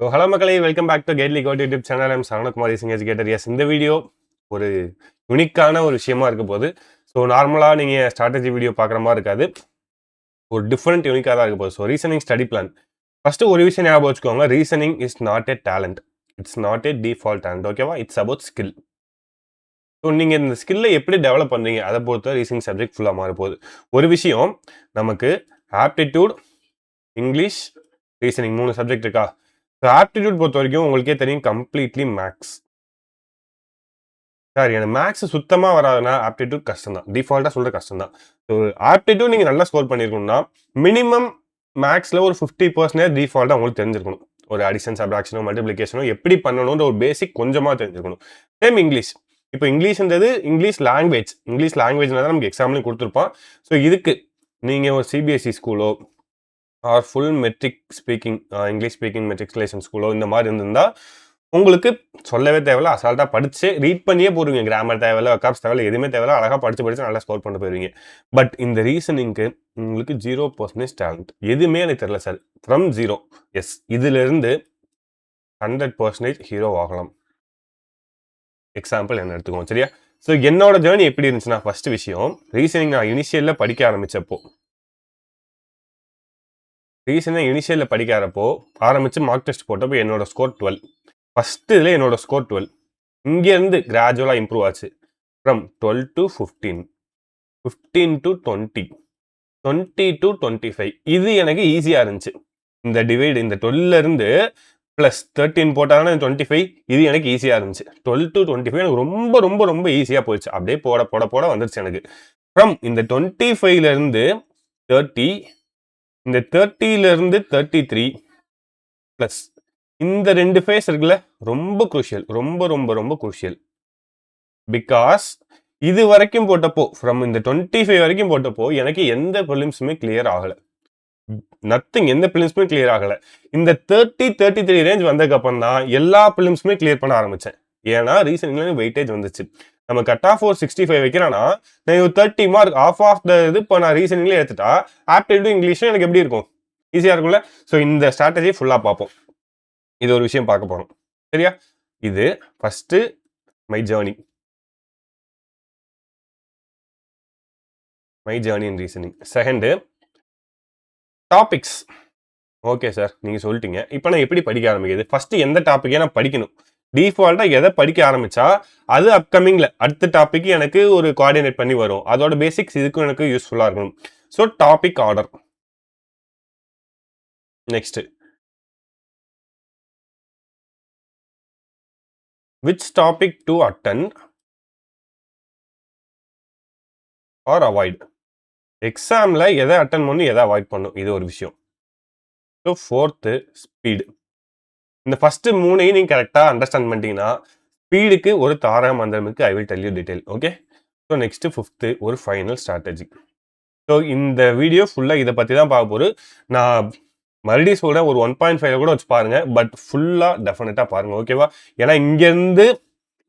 So, hello மக்களே, welcome back to கேட்லி code YouTube channel. I'm Saravanakumar இசிங் எஜுகேட்டர். எஸ், இந்த வீடியோ ஒரு யூனிக்கான ஒரு விஷயமா இருக்க போகுது. ஸோ நார்மலாக நீங்கள் ஸ்ட்ராட்டஜி வீடியோ பார்க்குற மாதிரி இருக்காது, ஒரு டிஃப்ரெண்ட் யூனிக்காக தான் இருக்க போகுது. So reasoning study plan. First ஒரு விஷயம் ஞாபகம் வச்சுக்கோங்க, reasoning is not a talent, it's not a default talent. ஓகேவா? It's about skill. ஸோ நீங்கள் இந்த ஸ்கில்லை எப்படி டெவலப் பண்ணுறீங்க அதை பொறுத்த ரீசனிங் சப்ஜெக்ட் ஃபுல்லாக மாற போகுது. ஒரு விஷயம், நமக்கு ஆப்டிடியூட், இங்கிலீஷ், ரீசனிங் 3 சப்ஜெக்ட் இருக்கா? ஸோ ஆப்டிடியூட் பொறுத்த வரைக்கும் உங்களுக்கே தெரியும், கம்ப்ளீட்லி மேக்ஸ். சார் எனக்கு மேக்ஸ் சுத்தமாக வராதுன்னா ஆப்டிடியூட் கஷ்டம் தான், டிஃபால்ட்டாக சொல்கிற கஷ்டம் தான். ஸோ ஆப்டிடியூட் நீங்கள் நல்லா ஸ்கோர் பண்ணியிருக்கணும்னா மினிமம் மேக்ஸில் ஒரு 50% டிஃபால்ட்டாக உங்களுக்கு தெரிஞ்சிருக்கணும். ஒரு அடிஷன், சப்ராக்ஷனோ, மல்டிப்ளிகேஷனோ எப்படி பண்ணணுன்ற ஒரு பேசிக் கொஞ்சமாக தெரிஞ்சிருக்கணும். Same English. இப்போ இங்கிலீஷ்ன்றது இங்கிலீஷ் லாங்குவேஜ்னா தான் நமக்கு எக்ஸாம்லையும் கொடுத்துருப்பான். ஸோ இதுக்கு நீங்கள் ஒரு சிபிஎஸ்சி ஸ்கூலோ or full matric speaking, English speaking matriculation ஸ்கூலோ இந்த மாதிரி இருந்திருந்தால் உங்களுக்கு சொல்லவே தேவையில்ல, அசால்ட்டாக படித்து ரீட் பண்ணியே போடுவீங்க. கிராமர் தேவையில்ல, வெக்காப்ஸ் தேவையில்ல, எதுவுமே தேவையில்ல, அழகாக படித்து நல்லா ஸ்கோர் பண்ண போயிருவீங்க. பட் இந்த ரீசனிங்க்கு உங்களுக்கு 0% டேலண்ட், எதுவுமே எனக்கு தெரியல சார், ஃப்ரம் 0. எஸ், இதிலிருந்து 100% ஹீரோ ஆகலாம். எக்ஸாம்பிள் என்ன எடுத்துக்கோங்க, சரியா? ஸோ என்னோட ஜேர்னி எப்படி இருந்துச்சுன்னா, ஃபர்ஸ்ட் விஷயம், ரீசனிங் நான் இனிஷியலில் படிக்க ஆரம்பித்தப்போ ஆரம்பித்து மார்க் டெஸ்ட் போட்டப்போ என்னோட ஸ்கோர் 12. ஃபஸ்ட்டு இதில் என்னோட ஸ்கோர் 12. இங்கேருந்து கிராஜுவலாக இம்ப்ரூவ் ஆச்சு. From 12 to 15, 15 to 20, 20 to 25. இது எனக்கு ஈஸியாக இருந்துச்சு. இந்த டிவைடு, இந்த 12லேருந்து ப்ளஸ் 13 போட்டாங்கன்னா 25, இது எனக்கு ஈஸியாக இருந்துச்சு. 12 to 25 எனக்கு ரொம்ப ரொம்ப ரொம்ப ஈஸியாக போயிடுச்சு. அப்படியே போட போட போட வந்துருச்சு எனக்கு. ஃப்ரம் இந்த 25லேருந்து 30, இந்த 30லேருந்து 33 ப்ளஸ் இந்த 2 ஃபேஸ் இருக்குல்ல, ரொம்ப குரூஷியல், ரொம்ப ரொம்ப ரொம்ப குரூஷியல். பிகாஸ் இது வரைக்கும் போட்டப்போ, ஃப்ரம் இந்த 25 வரைக்கும் போட்டப்போ எனக்கு எந்த ப்ரிலிம்ஸுமே கிளியர் ஆகலை. நத்திங், எந்த ப்ரிலிம்ஸுமே கிளியர் ஆகலை. இந்த 33 ரேஞ்ச் வந்ததுக்கப்புறம் தான் எல்லா ப்ரிலிம்ஸுமே கிளியர் பண்ண ஆரம்பித்தேன். ஏன்னா ரீசனிங்ல வெயிட்டேஜ் வந்துச்சு. நம்ம கட் ஆஃப் ஒரு 65 வைக்கிறேன்னா நான் ஒரு 30 மார்க் ஆஃப் த இது இப்போ நான் ரீசனிங்லேயே எடுத்துட்டா ஆப்டிடியூட் இங்கிலீஷும் எனக்கு எப்படி இருக்கும்? ஈஸியாக இருக்கும்ல. ஸோ இந்த ஸ்ட்ராட்டஜி ஃபுல்லாக பார்ப்போம். இது ஒரு விஷயம் பார்க்க போகிறோம், சரியா? இது first my journey in reasoning. Second topics. Okay sir, நீங்கள் சொல்லிட்டீங்க, இப்போ நான் எப்படி படிக்க ஆரம்பிக்கிறது? ஃபஸ்ட்டு எந்த டாப்பிக்கே நான் படிக்கணும்? டிஃபால்ட்டாக எதை படிக்க ஆரம்பித்தா அது அப்கமிங்கில் அடுத்த டாப்பிக்கு எனக்கு ஒரு கோஆர்டினேட் பண்ணி வரும். அதோட பேசிக்ஸ் இதுக்கும் எனக்கு யூஸ்ஃபுல்லாக இருக்கணும். So topic order. Next, which topic to attend or avoid. எக்ஸாமில் எதை அட்டன் பண்ணணும், எதை அவாய்ட் பண்ணணும், இது ஒரு விஷயம். So fourth speed. இந்த ஃபஸ்ட்டு 3ஐயும் நீங்கள் கரெக்டாக அண்டர்ஸ்டாண்ட் பண்ணிட்டீங்கன்னா ஸ்பீடுக்கு ஒரு தாரக மந்திரம் இருக்குது. I will tell you detail. Okay. So next fifth ஒரு ஃபைனல் ஸ்ட்ராட்டஜி. ஸோ இந்த வீடியோ ஃபுல்லாக இதை பற்றி தான் பார்க்க போகுது. நான் மறுபடியும் சொல்கிறேன், ஒரு 1.5 கூட வச்சு பாருங்கள், பட் ஃபுல்லாக டெஃபினட்டாக பாருங்கள், ஓகேவா? ஏன்னா இங்கேருந்து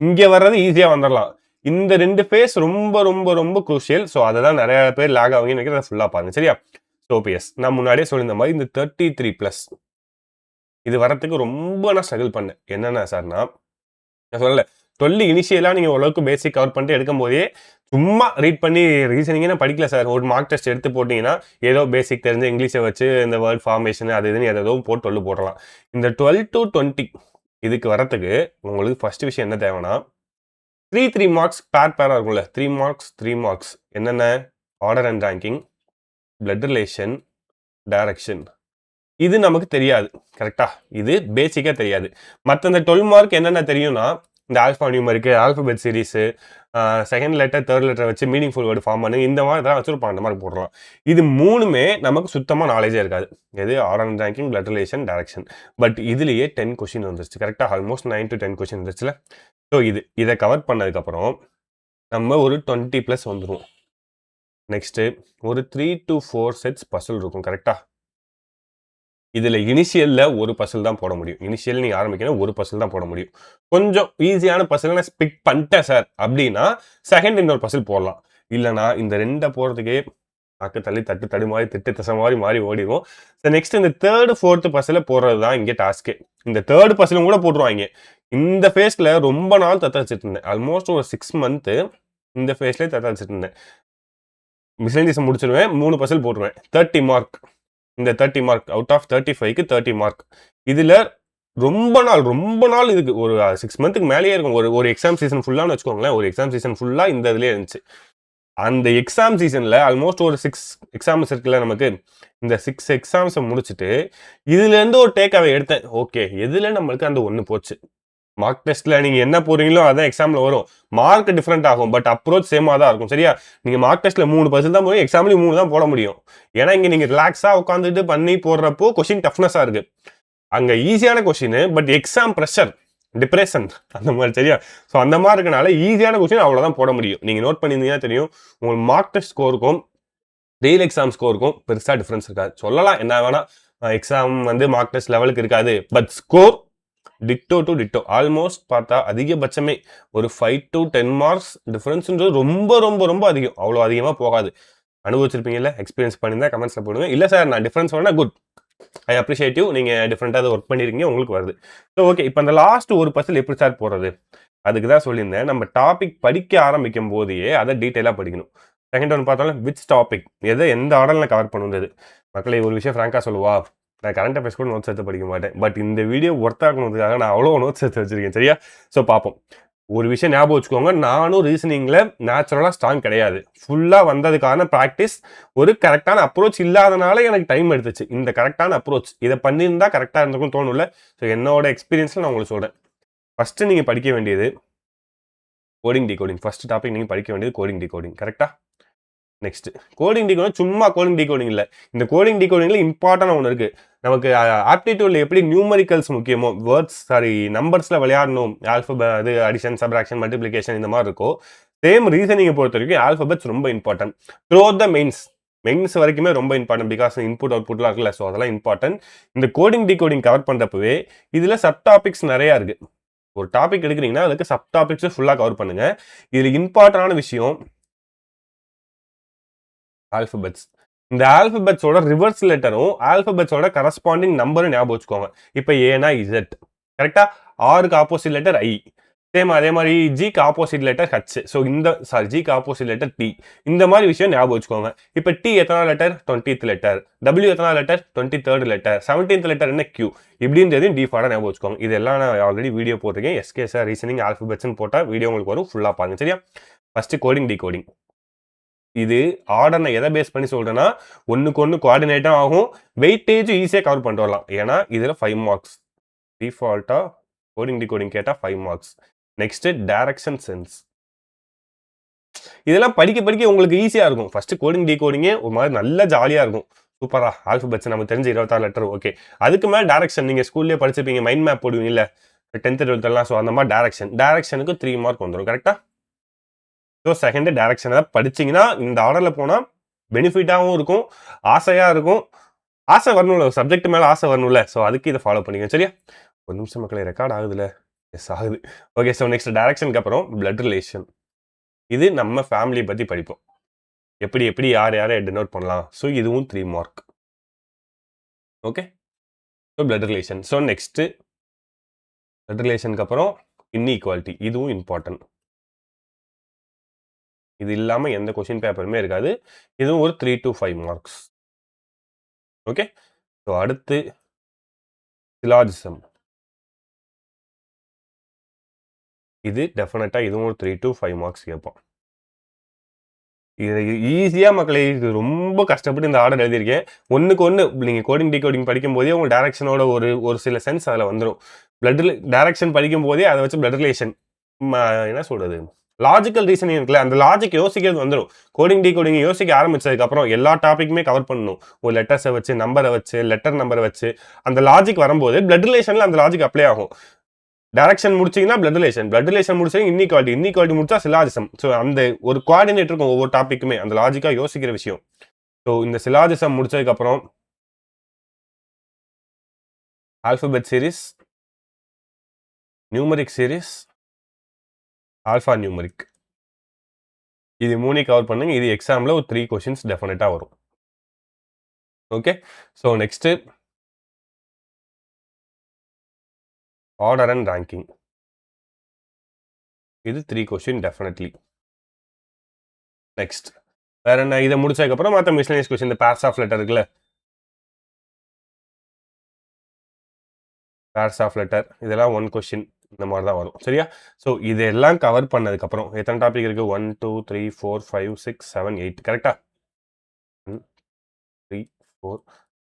இங்கே வர்றது ஈஸியாக வந்துடலாம். இந்த 2 ஃபேஸ் ரொம்ப ரொம்ப ரொம்ப குரூஷியல். ஸோ அதை தான் நிறைய பேர் லேக் ஆகுங்கன்னு நினைக்கிறத ஃபுல்லாக பாருங்கள், சரியா? ஸோ பிஎஸ் நான் முன்னாடியே சொல்லியிருந்த மாதிரி இந்த 33+ இது வரத்துக்கு ரொம்ப நான் ஸ்ட்ரகிள் பண்ணேன். என்னென்ன சார்னா, நான் சொல்லலை 12 இனிஷியலாக நீங்கள் ஓரளவுக்கு பேசிக் கவர் பண்ணிட்டு எடுக்கும் போதே சும்மா ரீட் பண்ணி ரீசனிங்கே நான் படிக்கல சார். ஒரு மார்க் டெஸ்ட் எடுத்து போட்டிங்கன்னா ஏதோ பேசிக் தெரிஞ்ச இங்கிலீஷை வச்சு இந்த வேர்ட் ஃபார்மேஷன் அது இதுன்னு ஏதோ போட்டு 12 போடலாம். இந்த 12 to 20 இதுக்கு வரத்துக்கு உங்களுக்கு ஃபர்ஸ்ட் விஷயம் என்ன தேவைன்னா, 3 மார்க்ஸ் பேராக இருக்கும்ல, 3 மார்க்ஸ் என்னென்ன? Order and ranking, blood relation, direction. இது நமக்கு தெரியாது, கரெக்டா? இது பேசிக்காக தெரியாது. மற்ற இந்த 12 மார்க் என்னென்ன தெரியும்னா, இந்த alpha numeric, alphabet series, second letter third letter வச்சு மீனிங்ஃபுல் வேர்டு ஃபார்ம் பண்ணு, இந்த மாதிரி இதெல்லாம் வச்சு ஒரு 12 மார்க் போடலாம். இது 3மே நமக்கு சுத்தமாக நாலேஜே இருக்காது. எது? Order and ranking, blood relation, direction. But இதுலேயே 10 கொஷின் வந்துருச்சு, கரெக்டாக? ஆல்மோஸ்ட் 9 to 10 கொஷின் வந்துருச்சுல. ஸோ இதை கவர் பண்ணதுக்கப்புறம் நம்ம ஒரு 20+ வந்துடும். நெக்ஸ்ட்டு ஒரு 3 to 4 செட்ஸ் பசில் இருக்கும், கரெக்டாக? இதில் இனிஷியலில் ஒரு பசில் தான் போட முடியும். இனிஷியல் நீங்கள் ஆரம்பிக்கணும், ஒரு பசில் தான் போட முடியும். கொஞ்சம் ஈஸியான பசில் நான் ஸ்பிக் பண்ணிட்டேன் சார் அப்படின்னா செகண்ட் இன்னொரு பசில் போடலாம். இல்லைனா இந்த 2 போகிறதுக்கே நாக்கு தள்ளி தட்டு மாதிரி திட்டு தசை மாதிரி ஓடிடுவோம். ஸோ நெக்ஸ்ட் இந்த 3rd 4th பசில் போடுறது தான் இங்கே டாஸ்க்கு. இந்த தேர்ட் பர்சனும் கூட போட்டுருவாங்க. இந்த ஃபேஸ்ல ரொம்ப நாள் தத்தளிச்சிட்டு இருந்தேன். ஆல்மோஸ்ட் ஒரு 6 மந்த் இந்த ஃபேஸ்லேயே தத்தளிச்சிட்டு இருந்தேன். மிஸ்லேனியஸ் முடிச்சிருவேன், 3 பர்சல் போட்டுருவேன். 30 மார்க். இந்த 30 மார்க் அவுட் ஆஃப் 35க்கு 30 மார்க். இதுல ரொம்ப நாள் இதுக்கு ஒரு 6 மந்த்துக்கு மேலேயே இருக்கும். ஒரு எக்ஸாம் சீசன் ஃபுல்லான்னு வச்சுக்கோங்களேன். ஒரு எக்ஸாம் சீசன் ஃபுல்லா இந்த இதுலயே இருந்துச்சு. அந்த எக்ஸாம் சீசன்ல ஆல்மோஸ்ட் ஒரு 6 எக்ஸாம்ஸ் இருக்குல்ல நமக்கு. இந்த 6 எக்ஸாம்ஸை முடிச்சுட்டு இதுல இருந்து ஒரு டேக் அவே எடுத்தேன். ஓகே, எதுல நம்மளுக்கு அந்த ஒண்ணு போச்சு. மார்க் டெஸ்ட்ல நீங்க என்ன போறீங்களோ அதான் எக்ஸாம்ல வரும். மார்க் டிஃபரெண்ட் ஆகும், பட் அப்ரோச் சேமா தான் இருக்கும். சரியா? நீங்க மார்க் டெஸ்ட்ல 3% தான் போய் எக்ஸாம்லயும் 3 தான் போட முடியும். ஏன்னா இங்க நீங்க ரிலாக்ஸா உட்காந்துட்டு பண்ணி போடுறப்போ கொஸ்டின் டஃப்னஸா இருக்கு. அங்க ஈஸியான question, but exam pressure, depression அந்த மாதிரி. சரியா? ஸோ அந்த மாதிரி இருக்கனால ஈஸியான கொஸ்டின் அவ்வளோதான் போட முடியும். நீங்க நோட் பண்ணியிருந்தீங்கன்னா தெரியும், உங்களுக்கு மார்க் டெஸ்ட் ஸ்கோருக்கும் ரியல் எக்ஸாம் ஸ்கோருக்கும் பெருசா டிஃபரன்ஸ் இருக்காது. சொல்லலாம் என்ன வேணா, எக்ஸாம் வந்து மார்க் டெஸ்ட் லெவலுக்கு இருக்காது, but score ditto to ditto. Almost பார்த்தா அதிகபட்சமே ஒரு 5 to 10 மார்க்ஸ் டிஃபரன்ஸ்ன்றது ரொம்ப ரொம்ப ரொம்ப அதிகம். அவ்வளோ அதிகமாக போகாது. அனுபவிச்சிருப்பீங்கல்ல, எக்ஸ்பீரியன்ஸ் பண்ணியிருந்தா கமெண்ட்ஸில் போடுங்க. இல்லை சார் நான் டிஃபரன்ஸ் வேணா குட், ஐ அப்ரிஷியேட் யூ, நீங்கள் டிஃப்ரெண்ட்டாக அதை ஒர்க் பண்ணியிருக்கீங்க, உங்களுக்கு வருது. ஸோ ஓகே, இப்போ அந்த லாஸ்ட் ஒரு பர்சல் எப்படி சார் போடுறது? அதுக்கு தான் சொல்லியிருந்தேன், நம்ம டாபிக் படிக்க ஆரம்பிக்கும் போதையே அதை டீட்டெயிலாக படிக்கணும். செகண்ட் ஒன் பார்த்தாலும் விச் டாபிக், எந்த ஆர்டரில் கவர் பண்ணுறது. மக்களை ஒரு விஷயம் ஃப்ராங்காக சொல்லுவா, நான் கரண்ட் அஃபேர்ஸ் கூட நோட்ஸ் எடுத்து படிக்க மாட்டேன், பட் இந்த வீடியோ ஒர்த் ஆகணுன்றதுக்காக நான் அவ்வளோ நோட்ஸ் எடுத்து வச்சிருக்கேன். சரியா? ஸோ பார்ப்போம். ஒரு விஷயம் ஞாபகம் வச்சுக்கோங்க, நானும் ரீசனிங்கில் நேச்சுரலாக ஸ்ட்ராங் கிடையாது. ஃபுல்லாக வந்ததுக்கான ப்ராக்டிஸ், ஒரு கரெக்டான அப்ரோச் இல்லாதனால எனக்கு டைம் எடுத்துச்சு. இந்த கரெக்டான அப்ரோச் இதை பண்ணியிருந்தா கரெக்டாக இருந்திருக்கும் தோணும்ல. ஸோ என்னோட எக்ஸ்பீரியன்ஸில் நான் உங்களுக்கு சொல்கிறேன். ஃபஸ்ட்டு நீங்கள் படிக்க வேண்டியது கோடிங் டிகோடிங். ஃபர்ஸ்ட் டாபிக் நீங்கள் படிக்க வேண்டியது கோடிங் டிகோடிங். கரெக்டாக? நெக்ஸ்ட் கோடிங் டிகோடிங் சும்மா கோடிங் டிகோடிங் இல்லை. இந்த கோடிங் டிகோடிங்ல இம்பார்ட்டன்ட் ஒன்று இருக்கு. நமக்கு ஆப்டிடியூட்ல எப்படி நியூமரிக்கல்ஸ் முக்கியமோ, நம்பர்ஸ்ல விளையாடணும், அது அடிஷன், சப்ராக்ஷன், மல்டிப்ளிகேஷன் இந்த மாதிரி இருக்கும். சேம் ரீசனிங்கை பொறுத்த வரைக்கும் ஆல்பபெட்ஸ் ரொம்ப இம்பார்ட்டன்ட். த்ரூ த மெயின்ஸ் வரைக்குமே ரொம்ப இம்பார்ட்டன்ட். பிகாஸ் இன்புட் அவுட்புட்லாம் இருக்குல்ல, ஸோ அதெல்லாம் இம்பார்ட்டன்ட். இந்த கோடிங் டிகோடிங் கவர் பண்றப்பவே இதுல சப் டாபிக்ஸ் நிறைய இருக்கு. ஒரு டாபிக் எடுக்கிறீங்கன்னா அதுக்கு சப் டாபிக்ஸ் ஃபுல்லா கவர் பண்ணுங்க. இதுல இம்பார்ட்டன்டான விஷயம் ஆல்பபெட்ஸ். இந்த ஆல்பபெட்ஸோட ரிவர்ஸ் லெட்டரும் ஆல்பபெட்ஸோட கரஸ்பாண்டிங் நம்பரும் ஞாபகம் வச்சுக்கோங்க. இப்போ ஏனா இசட், கரெக்டா? ஆருக்கு ஆப்போசிட் லெட்டர் ஐ, சேம் அதே மாதிரி ஜிக்கு ஆப்போசிட் லெட்டர் ஹச். ஸோ ஜிக்கு ஆப்போசிட் லெட்டர் டி. இந்த மாதிரி விஷயம் ஞாபகம் வச்சுக்கோங்க. இப்போ டி எத்தனை லெட்டர்? 20th letter. டபிள்யூ எத்தனை லெட்டர்? 23rd letter. 17th லெட்டர் என்ன? கியூ. இப்படின்றதையும் டிஃபால்ட்டாக ஞாபகம் வச்சுக்கோங்க. இதெல்லாம் நான் ஆல்ரெடி வீடியோ போட்டிருக்கேன். எஸ்கே சார் ரீசனிங் ஆல்பபெட்ஸ்னு போட்டால் வீடியோ உங்களுக்கு வரும், ஃபுல்லாக பாருங்க. சரியா? First coding decoding. இது ஆர்டர் நான் எதை பேஸ் பண்ணி சொல்றேன்னா, ஒன்னுக்கு ஒன்று கோஆர்டினேட்டும் ஆகும், வெயிட்டேஜ் ஈஸியாக கவர் பண்ணிட்டு வரலாம். ஏன்னா இதில் 5 மார்க்ஸ் டிஃபால்ட்டாக கோடிங் டிகோடிங் கேட்டால் 5 மார்க்ஸ். Next direction sense. இதெல்லாம் படிக்க படிக்க உங்களுக்கு ஈஸியாக இருக்கும். ஃபர்ஸ்ட் கோடிங் டிகோடிங்கே ஒரு மாதிரி நல்ல ஜாலியாக இருக்கும். சூப்பரா ஆல்பபெட்ஸ் நமக்கு தெரிஞ்ச 26 லெட்டர் ஓகே. அதுக்கு மேலே டைரக்ஷன் நீங்கள் ஸ்கூல்லேயே படிச்சிருப்பீங்க, மைண்ட் மேப் போடுவீங்கல்ல 10th 12th எல்லாம். ஸோ அந்த மாதிரி டைரக்ஷனுக்கு 3 மார்க் வந்துடும். கரெக்டா? ஸோ செகண்ட் டைரக்ஷனை படிச்சிங்கன்னா இந்த ஆர்டரில் போனால் பெனிஃபிட்டாகவும் இருக்கும், ஆசையாக இருக்கும். ஆசை வரணும்ல, சப்ஜெக்ட் மேலே ஆசை வரணும்ல. ஸோ அதுக்கு இதை ஃபாலோ பண்ணிக்கோங்க. சரியா? ஒரு நிமிஷம் மக்களை, ரெக்கார்ட் ஆகுதுல்ல? எஸ் ஆகுது. ஓகே. ஸோ நெக்ஸ்ட் டைரக்ஷனுக்கு அப்புறம் பிளட் ரிலேஷன். இது நம்ம ஃபேமிலியை பற்றி படிப்போம். எப்படி எப்படி யாரை டினோட் பண்ணலாம். ஸோ இதுவும் 3 mark. Okay. So blood relation. So next blood ரிலேஷனுக்கு அப்புறம் இன்இக்வாலிட்டி. இதுவும் இம்பார்ட்டன்ட். இது இல்லாமல் எந்த கொஸ்டின் பேப்பருமே இருக்காது. இதுவும் ஒரு 3 to 5 மார்க்ஸ். ஓகே. ஸோ அடுத்து சிலாஜிசம். இது டெஃபினட்டாக இதுவும் ஒரு 3 to 5 மார்க்ஸ் கேட்போம். இது ஈஸியாக மக்களை, இது ரொம்ப கஷ்டப்பட்டு இந்த ஆர்டர் எழுதியிருக்கேன். ஒன்றுக்கு ஒன்று நீங்கள் கோடிங் டிகோடிங் படிக்கும் போதே உங்கள் டைரக்ஷனோட ஒரு சில சென்ஸ் அதில் வந்துடும். பிளட் டைரக்ஷன் படிக்கும் போதே அதை வச்சு பிளட் ரிலேஷன் என்ன சொல்கிறது, லாஜிக்கல் ரீசனிங் இருக்குல்ல, அந்த லாஜிக் யோசிக்கிறது வந்துடும். கோடிங் டிகோடிங் யோசிக்க ஆரம்பிச்சதுக்கப்புறம் எல்லா டாப்பிக்குமே கவர் பண்ணணும். ஒரு லெட்டர்ஸை வச்சு, நம்பரை வச்சு, லெட்டர் நம்பரை வச்சு அந்த லாஜிக் வரும்போது பிளட் ரிலேஷனில் அந்த லாஜிக் அப்ளை ஆகும். டைரக்ஷன் முடிச்சிங்கன்னா பிளட் ரிலேஷன் முடிச்சிங்கன்னா இன்இக்வாலிட்டி முடிச்சா சிலாஜிசம். ஸோ அந்த ஒரு கோஆர்டினேட் இருக்கும் ஒவ்வொரு டாப்பிக்குமே, அந்த லாஜிக்காக யோசிக்கிற விஷயம். ஸோ இந்த சிலாஜிசம் முடிச்சதுக்கப்புறம் alphabet series, numeric series, alpha numeric. இது 3 கவர் பண்ணுங்க. இது எக்ஸாமில் ஒரு 3 கொஸ்டின்ஸ் டெஃபினட்டாக வரும். Okay. So next order and ranking. இது 3 கொஸ்டின் டெஃபினெட்லி. நெக்ஸ்ட் வேற என்ன? இதை முடிச்சதுக்கப்புறம் மற்ற மிஸ்லேனியஸ் கொஸ்டின், இந்த பேர்ஸ் ஆஃப் லெட்டர் இருக்குல்ல, பேர்ஸ் ஆஃப் லெட்டர் இதெல்லாம் 1 கொஸ்டின் இந்த மாதிரி தான் வரும். சரியா? ஸோ இதெல்லாம் கவர் பண்ணதுக்கப்புறம் எத்தனை டாபிக் இருக்கு? 1 2 3 4 5 6 7 8 கரெக்டா? 1 3 4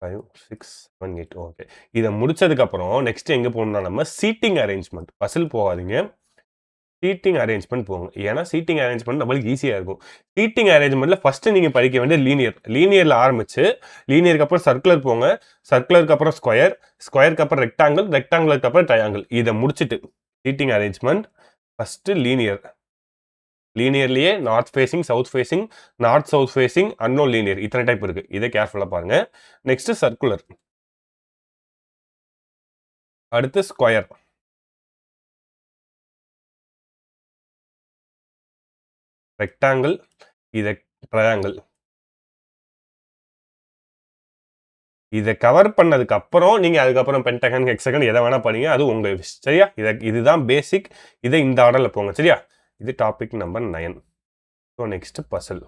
5 6 7 8 ஓகே. இதை முடிச்சதுக்கப்புறம் நெக்ஸ்ட் எங்கே போகணும்னா நம்ம சீட்டிங் அரேஞ்ச்மெண்ட். பசில் போகாதீங்க, சீட்டிங் அரேஞ்ச்மெண்ட் போங்க. ஏன்னா சீட்டிங் அரேஞ்ச்மெண்ட் நம்மளுக்கு ஈஸியாக இருக்கும். சீட்டிங் அரேஞ்ச்மெண்ட்ல ஃபர்ஸ்ட் நீங்கள் படிக்க வேண்டிய லீனியரில் ஆரம்பிச்சு லீனியருக்கு அப்புறம் சர்க்குலர் போங்க, சர்க்குலருக்கு அப்புறம் ஸ்கொயர், ஸ்கொயருக்கு அப்புறம் ரெக்டாங்கிள், ரெக்டாங்கிளுக்கு அப்புறம் ட்ரையாங்கிள். இதை முடிச்சுட்டு சீட்டிங் அரேஞ்ச்மெண்ட் ஃபர்ஸ்ட் லீனியர்லேயே north facing, south facing, north south facing, unknown linear, இத்தனை டைப் இருக்கு. இதை கேர்ஃபுல்லாக பாருங்க. நெக்ஸ்ட் சர்க்குலர், அடுத்து ஸ்கொயர், ரெக்டாங்கிள், இதை ட்ரையாங்கிள். இதை கவர் பண்ணதுக்கு அப்புறம் நீங்க அதுக்கப்புறம் பென்டகன், ஹெக்ஸகன் எதை வேணா பண்ணீங்க, அது உங்க விஷ். சரியா? இதுதான் பேசிக். இதை இந்த ஆர்டர்ல போங்க. சரியா? இது topic number 9. So next puzzle.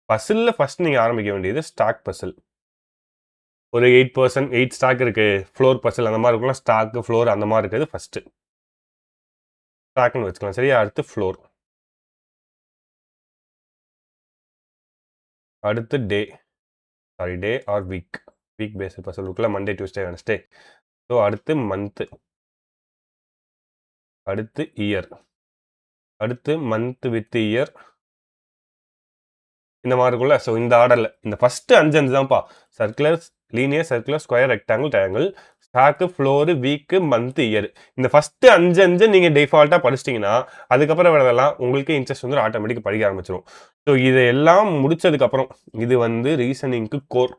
பசில்ல ஃபர்ஸ்ட் நீங்க ஆரம்பிக்க வேண்டியது ஸ்டாக் பசில். ஒரு 8% 8 ஸ்டாக் இருக்கு, ஃப்ளோர் பசில் அந்த மாதிரி இருக்கலாம். ஸ்டாக், ஃப்ளோர் அந்த மாதிரி இருக்குது. ஃபர்ஸ்ட் ஸ்டாக்னு வச்சுக்கலாம். சரியா? அடுத்து ஃப்ளோர், அடுத்து day or week paste Basil இருக்குல்ல, மண்டே டியூஸ்டே வெனஸ்டே. ஸோ அடுத்து மந்த், அடுத்து இயர், அடுத்து மந்த் வித் இயர், இந்த மாதிரி இருக்கும்ல. ஸோ இந்த ஆர்டரில் இந்த ஃபர்ஸ்ட் 5 தான்ப்பா. Circular, linear, circular, square, rectangle, triangle, stock, floor, week, month, year. இந்த ஃபர்ஸ்ட் 5 நீங்கள் டிஃபால்ட்டாக படிச்சிட்டிங்கன்னா அதுக்கப்புறம் வரதெல்லாம் உங்களுக்கு இன்ட்ரெஸ்ட் வந்து ஆட்டோமேட்டிக்காக படிக்க ஆரம்பிச்சிடும். ஸோ இதையெல்லாம் முடிச்சதுக்கப்புறம் இது வந்து ரீசனிங்க்கு core.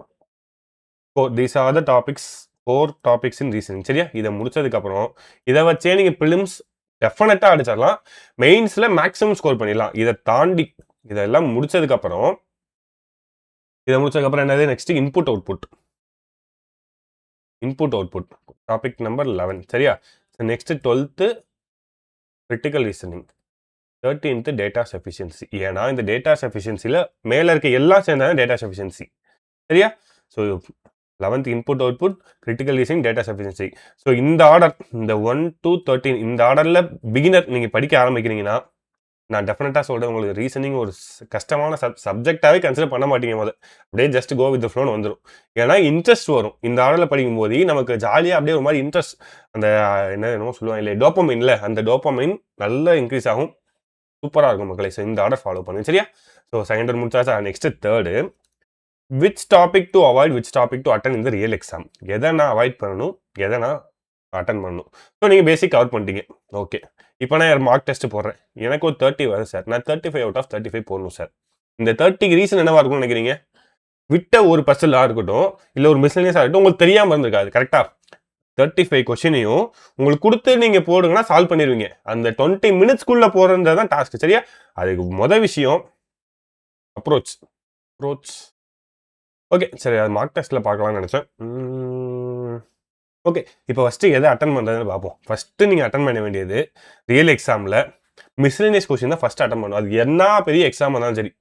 These are the topics, 4 topics in reasoning. சரியா? இதை முடிச்சதுக்கப்புறம் இதை வச்சே நீங்கள் பிலிம்ஸ் டெஃபினட்டாக அடிச்சிடலாம், மெயின்ஸில் மேக்ஸிமம் ஸ்கோர் பண்ணிடலாம். இதை தாண்டி இதெல்லாம் முடிச்சதுக்கப்புறம் என்னது? Next input output topic number 11. சரியா? Next 12th critical reasoning, 13th data sufficiency. ஏன்னா இந்த டேட்டா சஃபிஷியன்சியில் மேலே இருக்க எல்லாம் சேர்ந்தாலும் டேட்டா சஃபிஷியன்சி. சரியா? So 11th input output, critical reasoning, data sufficiency. So இந்த ஆர்டர், இந்த 1 to 13 இந்த ஆர்டரில் பிகினர் நீங்கள் படிக்க ஆரம்பிக்கிறீங்கன்னா நான் டெஃபினட்டாக சொல்கிறேன், உங்களுக்கு ரீசனிங் ஒரு கஷ்டமான சப்ஜெக்டாகவே கன்சிடர் பண்ண மாட்டீங்க. அப்படியே ஜஸ்ட் கோ வித் ஃப்ளோன்னு வந்துடும். ஏன்னா இன்ட்ரெஸ்ட் வரும். இந்த ஆர்டரில் படிக்கும்போது நமக்கு ஜாலியாக அப்படியே ஒரு மாதிரி இன்ட்ரெஸ்ட், அந்த என்னமோ சொல்லுவாங்க இல்லை, டோப்பமைன்ல, அந்த டோப்பமைன் நல்லா இன்க்ரீஸ் ஆகும். சூப்பராக இருக்கும் மக்களை. ஸோ இந்த ஆர்டர் ஃபாலோ பண்ணுங்க. சரியா? ஸோ செகண்ட் ஒன் முடிச்சாச்சா? Next third, which topic to avoid, which topic to attend இந்த ரியல் எக்ஸாம். எதை நான் அவாய்ட் பண்ணணும், எதை நான் அட்டன் பண்ணணும். ஸோ நீங்கள் பேசிக் கவர் பண்ணிட்டீங்க. ஓகே, இப்போ நான் மார்க் டெஸ்ட் போடுறேன், எனக்கு ஒரு 30 வரும் சார், நான் 35 out of 35 போடணும் சார். இந்த 30 ரீசன் என்னவா இருக்கும்னு நினைக்கிறீங்க? விட்ட ஒரு பர்சலாக இருக்கட்டும், இல்லை ஒரு மிஸ்லேனியஸாக இருக்கட்டும், உங்களுக்கு தெரியாமல் இருந்திருக்காது. கரெக்டாக 35 கொஸ்டினையும் உங்களுக்கு கொடுத்து நீங்கள் போடுங்கன்னா சால்வ் பண்ணிடுவீங்க. அந்த 20 minutesக்குள்ளே போடுறது தான் டாஸ்க். சரியா? அதுக்கு மொதல் விஷயம் அப்ரோச். ஓகே, சரி, அது மார்க் டெஸ்ட்டில் பார்க்கலாம்னு நினச்சேன். ஓகே, இப்போ ஃபஸ்ட்டு எதை அட்டன் பண்ணுறதுன்னு பார்ப்போம். ஃபஸ்ட்டு நீங்கள் அட்டன் பண்ண வேண்டியது ரியல் எக்ஸாமில் மிஸ்லேனியஸ் கொஸ்டின் தான் ஃபஸ்ட்டு அட்டன் பண்ணணும். அது என்ன பெரிய எக்ஸாம் இருந்தாலும் சரி.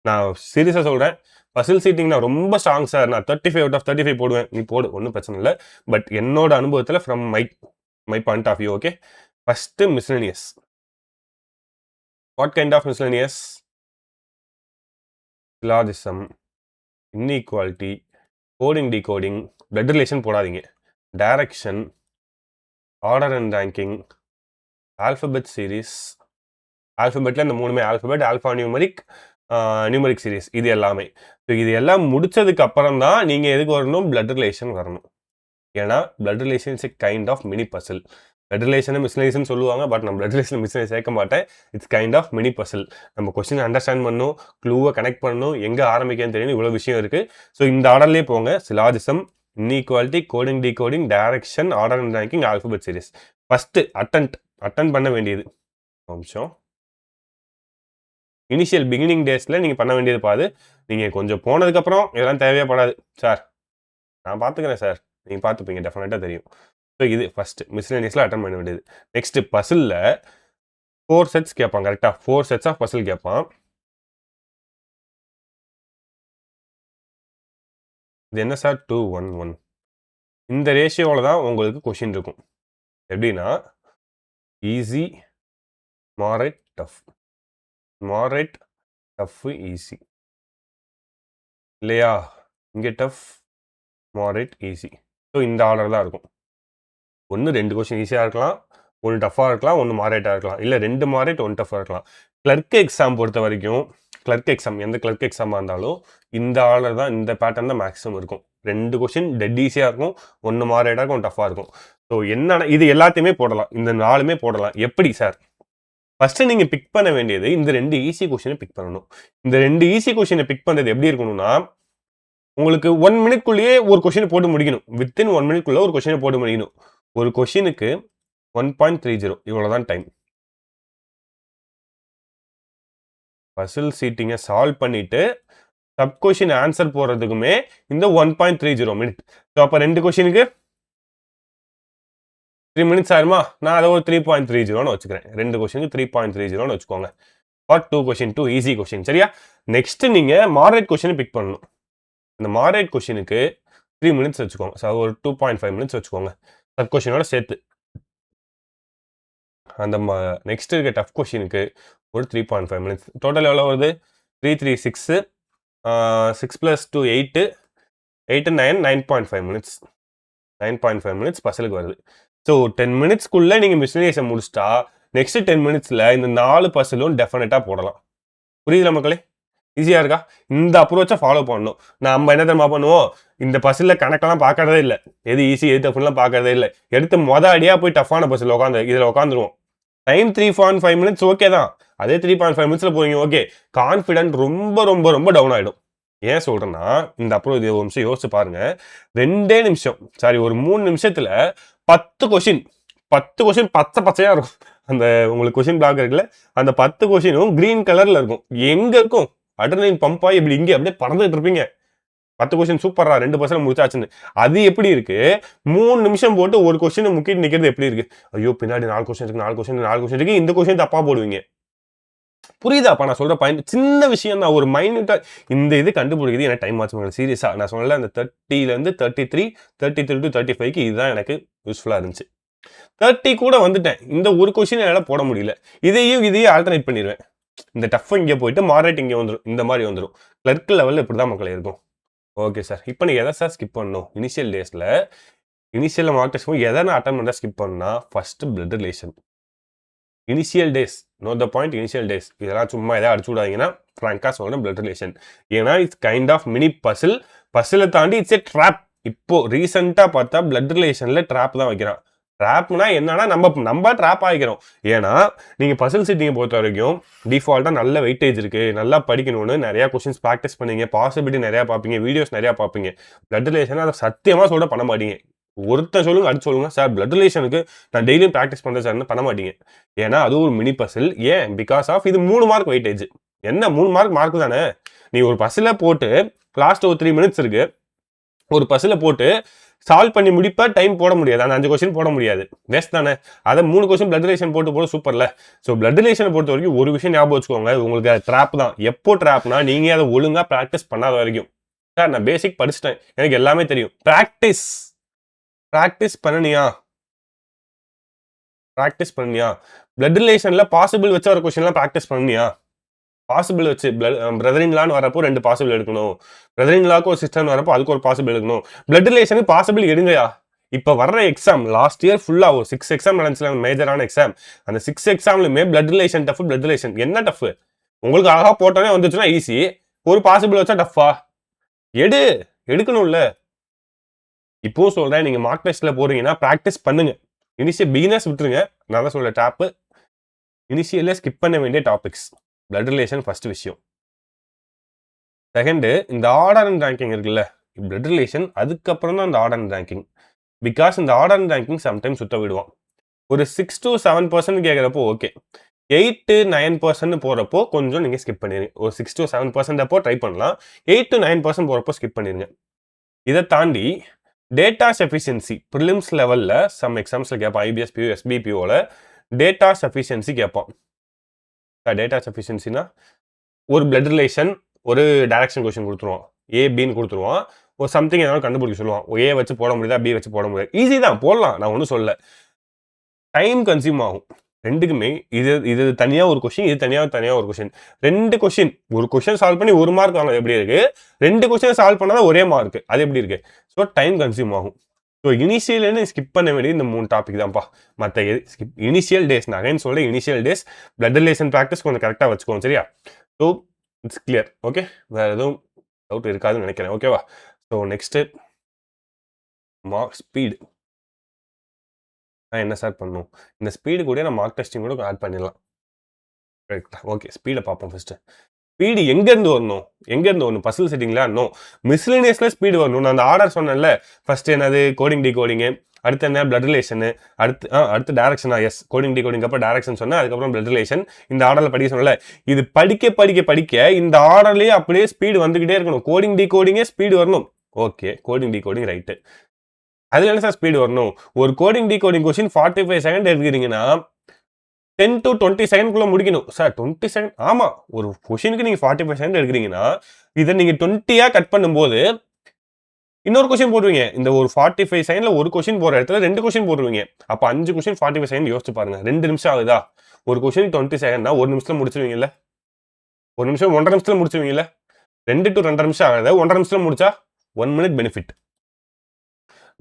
நான் சீரியஸாக சொல்கிறேன், பசில் சீட்டிங் நான் ரொம்ப ஸ்ட்ராங் சார், நான் 35 out of 35 போடுவேன். நீ போடு, ஒன்றும் பிரச்சனை இல்லை. பட் என்னோட அனுபவத்தில் from my point of view. Okay, first miscellaneous. What kind of miscellaneous? Syllogism, inequality, coding decoding, blood relation போடாதீங்க, direction, order and ranking, alphabet series. ஆல்ஃபபெட்டில் இந்த 3மே ஆல்ஃபபெட், ஆல்ஃபா நியூமரிக் சீரீஸ், இது எல்லாமே. ஸோ இது எல்லாம் முடிச்சதுக்கு அப்புறம் தான் நீங்கள் எதுக்கு வரணும்? பிளட் ரிலேஷன் வரணும். ஏன்னா blood relation is a kind of mini puzzle. Blood ரிலேஷனை மிஸ்லேஷன் சொல்லுவாங்க, பட் நான் பிளட் ரிலேஷன் மிஸ்லேஷன் சேர்க்க மாட்டேன். It's kind of mini puzzle. நம்ம கொஸ்டின் அண்டர்ஸ்டாண்ட் பண்ணணும், க்ளூவை கனெக்ட் பண்ணணும், எங்கே ஆரம்பிக்கன்னு தெரியணும், இவ்வளோ விஷயம் இருக்குது. ஸோ இந்த ஆர்டர்லேயே போங்க. Syllogism, inequality, coding decoding, direction, order and ranking, alphabet series. First attend பண்ண வேண்டியது நிமிஷம். இனிஷியல் பிகினிங் டேஸில் நீங்கள் பண்ண வேண்டியது பாது. நீங்கள் கொஞ்சம் போனதுக்கப்புறம் இதெல்லாம் தேவைப்படாது சார், நான் பார்த்துக்கிறேன் சார், நீங்கள் பார்த்துப்பீங்க, டெஃபினட்டாக தெரியும். ஸோ இது ஃபஸ்ட்டு மிஸ்லேனியஸில் அட்டன் பண்ண வேண்டியது. நெக்ஸ்ட்டு பசிலில் 4 செட்ஸ் கேட்பான். கரெக்டாக 4 செட்ஸ் ஆஃப் பசில் கேட்பான். இது என்ன சார் 2 1 1? இந்த ரேஷியோவில் தான் உங்களுக்கு கொஷின் இருக்கும். எப்படின்னா easy, moderate, tough. Moderate, tough, easy இல்லையா? இங்கே டஃப், மாடரேட், ஈஸி. ஸோ இந்த ஆர்டர் தான் இருக்கும். ஒன்று 2 கொஷின் ஈஸியாக இருக்கலாம், ஒன்று டஃப்பாக இருக்கலாம், ஒன்று மாடரேட்டாக இருக்கலாம், இல்லை 2 மாடரேட் 1 டஃப்பாக இருக்கலாம். கிளர்க் எக்ஸாம் பொறுத்த வரைக்கும் கிளர்க் எக்ஸாம் எந்த கிளர்க் எக்ஸாமாக இருந்தாலும் இந்த ஆர்டர் தான், இந்த பேட்டர்ன் தான் மேக்ஸிமம் இருக்கும். 2 கொஷின் டெட் ஈஸியாக இருக்கும், 1 மாடரேட்டாக இருக்கும், 1 டஃப்பாக இருக்கும். ஸோ என்னன்னா இது எல்லாத்தையுமே போடலாம், இந்த 4மே போடலாம். எப்படி சார்? ஃபஸ்ட்டு நீங்கள் பிக் பண்ண வேண்டியது இந்த 2 ஈஸி கொஷினை பிக் பண்ணணும். இந்த 2 ஈஸி கொஷினை பிக் பண்ணுறது எப்படி இருக்கணும்னா, உங்களுக்கு 1 மினிட்குள்ளேயே ஒரு கொஷினை போட்டு முடிக்கணும். வித்தின் 1 மினிட்குள்ளே ஒரு கொஷினை போட்டு முடிக்கணும். ஒரு கொஷினுக்கு 1.30 இவ்வளோதான் டைம். பசில் சீட்டிங்கை சால்வ் பண்ணிட்டு சப் கொஷின் ஆன்சர் போடுறதுக்குமே இந்த 1.30 மினிட். ஸோ அப்போ 2 கொஷினுக்கு 3 மினிட்ஸ் ஆயிருமா? நான் அதை ஒரு 3.30 வச்சுக்கிறேன். 2 கொஷினுக்கு 3.30 வச்சுக்கோங்க. For 2 question, 2 easy question. சரியா? நெக்ஸ்ட் நீங்கள் மாடரேட் கொஷினை பிக் பண்ணணும். இந்த மாடரேட் கொஷினுக்கு 3 மினிட்ஸ் வச்சுக்கோங்க. ஸோ ஒரு 2.5 மினிட்ஸ் வச்சுக்கோங்க சப் கொஷினோட சேர்த்து. அந்த நெக்ஸ்ட் இருக்க டஃப் கொஷினுக்கு ஒரு 3.5 மினிட்ஸ். டோட்டல் எவ்வளோ வருது? 3 3 6 6 + 2 8 8 9 9.5 மினிட்ஸ். 9.5 மினிட்ஸ் பசலுக்கு வருது. ஸோ 10 மினிட்ஸ்க்குள்ளே நீங்கள் மிஸ்லேனியஸை முடிச்சிட்டா நெக்ஸ்ட் 10 மினிட்ஸில் இந்த 4 பசலும் டெஃபினட்டாக போடலாம். புரியுதுல மக்களே? ஈஸியாக இருக்கா? இந்த அப்ரோச்சை ஃபாலோ பண்ணணும். நம்ம என்ன தெரியுமா பண்ணுவோம்? இந்த பசிலில் கணக்கெல்லாம் பார்க்கறதே இல்லை. எது ஈஸி எது டஃப்லாம் பார்க்கறதே இல்லை. எடுத்து அடியாக போய் டஃப்பான பசில் இதில் உட்காந்துருவோம். டைம் 3.5 மினிட்ஸ் ஓகே தான். அதே 3.5 மினிட்ஸில் போவீங்க ஓகே. கான்ஃபிடென்ட் ரொம்ப ரொம்ப ரொம்ப டவுன் ஆகிடும். ஏன் சொல்கிறேன்னா இந்த அப்ரோச் ஒரு நிமிஷம் யோசிச்சு பாருங்க. 2 நிமிஷம் ஒரு 3 நிமிஷத்தில் 10 கொஷின் பச்சை பச்சையாக இருக்கும். அந்த உங்களுக்கு கொஷின் பிளாக் இருக்குல்ல, அந்த 10 கொஷினும் கிரீன் கலரில் இருக்கும். எங்கே இருக்கும்? அட்ரினலின் பம்ப் ஆகி இப்படி இங்கே அப்படியே பறந்துட்டு இருப்பீங்க. 10 கொஸ்டின் சூப்பரா 2% முடிச்சாச்சுன்னு. அது எப்படி இருக்கு? 3 நிமிஷம் போட்டு ஒரு கொஸ்டினை முக்கிட்டு நிக்கிறது எப்படி இருக்கு? ஐயோ பின்னாடி 4 கொஸ்டின் இருக்கு, 4 கொஸ்டின் இருக்கு, இந்த கொஸ்டின் தப்பா போடுவீங்க. புரியுதாப்பா நான் சொல்ற பாயிண்ட்? சின்ன விஷயம் தான். ஒரு மைன்யூட்டா இந்த இது கண்டுபிடிக்கிறது எனக்கு டைம் ஆச்சு. சீரியஸா நான் சொன்னல அந்த 30ல 33 to 35க்கு இதுதான் எனக்கு யூஸ்ஃபுல்லா இருந்துச்சு. 30 கூட வந்துட்டேன். இந்த ஒரு கொஸ்டின் என்னால போட முடியல. இதையும் ஆல்டர்னேட் பண்ணிடுவேன். இந்த டஃப் இங்கே போயிட்டு மாடரேட் இங்கே வந்துடும். இந்த மாதிரி வந்துடும். கிளர்க் லெவலில் இப்படி தான் மக்கள் இருக்கும். Okay sir. இப்போ நீங்கள் எதை சார் ஸ்கிப் பண்ணணும்? இனிஷியலில் மார்க் டெஸ்ட் எதை நான் அட்டன் பண்ண ஸ்கிப் பண்ணா first blood relation. Initial days note the point. Initial days இதெல்லாம் சும்மா எதாவது அடிச்சு விடாதீங்கன்னா ஃப்ராங்காக சொல்கிறேன் பிளட் ரிலேஷன். ஏன்னா இட்ஸ் கைண்ட் ஆஃப் மினி பசிலை தாண்டி இட்ஸ் ஏ ட்ராப். இப்போ ரீசெண்டாக பார்த்தா பிளட் ரிலேஷனில் ட்ராப் தான் வைக்கிறான். ட்ராப்னா என்னன்னா நம்ம ட்ராப் ஆகிக்கிறோம். ஏன்னா நீங்கள் பசில் சீட்டிங்கை பொறுத்த வரைக்கும் டிஃபால்ட்டாக நல்ல வெயிட்டேஜ் இருக்குது, நல்லா படிக்கணும்னு நிறையா கொஸ்டின்ஸ் ப்ராக்டிஸ் பண்ணீங்க, பாசிபிலிட்டி நிறையா பார்ப்பீங்க, வீடியோஸ் நிறையா பார்ப்பீங்க. பிளட் ரிலேஷன் அதை சத்தியமாக சொல்ல பண்ண மாட்டீங்க. ஒருத்தன் சொல்லுங்க, அடிச்சு சொல்லுங்க சார் பிளட் ரிலேஷனுக்கு நான் டெய்லியும் ப்ராக்டிஸ் பண்ணுறேன் சார்னு பண்ண மாட்டீங்க. ஏன்னா அது ஒரு மினி பசில். ஏன்? பிகாஸ் ஆஃப் இது 3 மார்க் வெயிட்டேஜ். என்ன 3 மார்க் தானே. நீ ஒரு பசிலை போட்டு லாஸ்ட் ஒரு 3 மினிட்ஸ் இருக்கு, ஒரு பசிலை போட்டு சால்வ் பண்ணி முடிப்பா டைம் போட முடியாது. அந்த 5 கொஸ்டின் போட முடியாது, வேஸ்ட் தானே. அதை 3 கொஸ்டின் பிளட் ரிலேஷன் போட்டு சூப்பர்ல. ஸோ பிளட் ரிலேஷனை பொறுத்த வரைக்கும் ஒரு விஷயம் ஞாபகம் வச்சுக்கோங்க, உங்களுக்கு ட்ராப் தான். எப்போ ட்ராப்னா நீங்கள் அதை ஒழுங்காக ப்ராக்டிஸ் பண்ணாத வரைக்கும். சார் நான் பேசிக் படிச்சுட்டேன், எனக்கு எல்லாமே தெரியும். ப்ராக்டிஸ் பண்ணனியா? பிளட் ரிலேஷன்ல பாசிபிள் வச்ச ஒரு கொஸ்டின்லாம் ப்ராக்டிஸ் பண்ணியா? பாசிபிள் வச்சு பிரதர் இன் லான்னு வரப்போ 2 பாசிபிள் எடுக்கணும். பிரதர் இன் லாக்கு ஒரு சிஸ்டர் வரப்போ அதுக்கு ஒரு பாசிபிள் எடுக்கணும். பிளட் ரிலேஷனுக்கு பாசிபிள் எடுங்கயா. இப்போ வர்ற எக்ஸாம் லாஸ்ட் இயர் ஃபுல்லா ஒரு 6 எக்ஸாம் நடந்துச்சு, மேஜரான எக்ஸாம். அந்த 6 எக்ஸாம்லுமே blood relation tough. Blood relation என்ன டஃப்? உங்களுக்கு அழகா போட்டோன்னே வந்துச்சுன்னா ஈஸி. ஒரு பாசிபிள் வச்சா டஃபா? எடுக்கணும்ல. இப்போவும் சொல்றேன், நீங்க மார்க் டெஸ்ட்ல போறீங்கன்னா ப்ராக்டிஸ் பண்ணுங்க. பிகினர்ஸ் விட்டுருங்க. நான் தான் சொல்ல டாப் இனிஷியல்ல ஸ்கிப் பண்ண வேண்டிய டாபிக்ஸ். பிளட் ரிலேஷன் ஃபர்ஸ்ட் விஷயம். செகண்ட், இந்த ஆர்டர் அண்ட் ரேங்கிங் இருக்குல்ல, பிளட் ரிலேஷன் அதுக்கப்புறம் தான் இந்த ஆர்டர் அண்ட் ரேங்கிங். பிகாஸ் இந்த ஆர்டர் அண்ட் ரேங்கிங் சம்டைம்ஸ் சுத்த விடுவான். ஒரு 6 to 7% கேட்குறப்போ ஓகே. 8 to 9% போகிறப்போ கொஞ்சம் நீங்கள் ஸ்கிப் பண்ணிடுங்க. ஒரு 6 to 7% அப்போ ட்ரை பண்ணலாம். 8 to 9% போகிறப்போ ஸ்கிப் பண்ணிடுங்க. இதை தாண்டி டேட்டா சஃபிஷியன்சி ப்ரிலிம்ஸ் லெவலில் சம் எக்ஸாம்ஸில் கேட்பான். ஐபிஎஸ் பியூ எஸ்பிபிஓவில் டேட்டா சஃபிஷியன்சி கேட்பான். டேட்டா சஃபிஷியன்சினா ஒரு பிளட் ரிலேஷன் ஒரு டைரக்ஷன் கொஸ்டின் கொடுத்துருவான். ஏபின்னு கொடுத்துருவான். ஒரு சம்திங் ஏதாவது கண்டுபிடிக்க சொல்லுவான். ஏ வச்சு போட முடியுதா, பி வச்சு போட முடியாது. ஈஸி தான், போடலாம், நான் ஒன்றும் சொல்ல. டைம் கன்சியூம் ஆகும் ரெண்டுக்குமே. இது இது தனியாக ஒரு கொஸ்டின், இது தனியாக ஒரு கொஸ்டின். 2 கொஸ்டின், ஒரு கொஸ்டின் சால்வ் பண்ணி 1 மார்க் வாங்க எப்படி இருக்கு, 2 கொஸ்டின் சால்வ் பண்ணாதான் ஒரே மார்க், அது எப்படி இருக்கு? ஸோ டைம் கன்சியூம் ஆகும். ஸோ இனிஷியல்னு ஸ்கிப் பண்ண வேண்டியது இந்த 3 டாபிக் தான்ப்பா. மற்ற ஸ்கிப் இனிஷியல் டேஸ், நான் அகைன் சொல்கிறேன், initial days blood relation practice கொஞ்சம் கரெக்டாக வச்சுக்கோங்க, சரியா? So it's clear. ஓகே, வேறு எதுவும் டவுட் இருக்காதுன்னு நினைக்கிறேன். ஓகேவா? So next mark speed. நான் என்ன சார் பண்ணணும்? இந்த ஸ்பீடு கூட நான் மார்க் டெஸ்டிங் கூட ஆட் பண்ணிடலாம். கரெக்டா? ஓகே, ஸ்பீடை பார்ப்போம் ஃபர்ஸ்ட். ஸ்பீடு எங்கேருந்து வரணும்? பசில் செட்டிங்களா? நோ, மிஸ்லினியஸில் ஸ்பீடு வரணும். நான் அந்த ஆர்டர் சொன்னேன்ல, ஃபர்ஸ்ட் என்னது கோடிங் டிகோடிங்கு, அடுத்து என்ன பிளட் ரிலேஷனு, அடுத்து டைரக்ஷனா? எஸ், கோடிங் டிகோடிங் அப்புறம் டைரக்ஷன் சொன்னேன், அதுக்கப்புறம் பிளட் ரிலேஷன். இந்த ஆர்டரில் படிக்க சொன்னல, இது படிக்க இந்த ஆர்டர்லேயே அப்படியே ஸ்பீடு வந்துகிட்டே இருக்கணும். கோடிங் டிகோடிங்கே ஸ்பீடு வரணும். Okay, coding decoding right. அதுல என்ன சார் ஸ்பீடு வரணும்? ஒரு கோடிங் டிகோடிங் கொஸ்டின் 45 செகண்ட் எடுக்கிறீங்கன்னா 10 to 20 செகண்ட்குள்ள முடிக்கணும். Sir 20 second? ஆமா, ஒரு கொஸ்டினுக்கு நீங்க 45 செகண்ட் எடுக்கிறீங்கன்னா இதை நீங்க 20 கட் பண்ணும்போது இன்னொரு கொஸ்டின் போடுவீங்க. இந்த ஒரு 45 செகண்ட்ல ஒரு கொஸ்டின் போற இடத்துல 2 கொஸ்டின் போடுவீங்க. அப்ப 5 கொஸ்டின் 45 செகண்ட் யோசிச்சு பாருங்க. 2 நிமிஷம் ஆகுதா? ஒரு கொஸ்டின் 20 செகண்ட்னா 1 நிமிஷத்துல முடிச்சிருவீங்கல்ல? 1 நிமிஷம் 1.5 நிமிஷத்துல முடிச்சிருவீங்கல்ல? 2 to 2.5 நிமிஷம் ஆகுது, 1.5 நிமிஷத்துல முடிச்சா 1 மினிட் பெனிஃபிட்.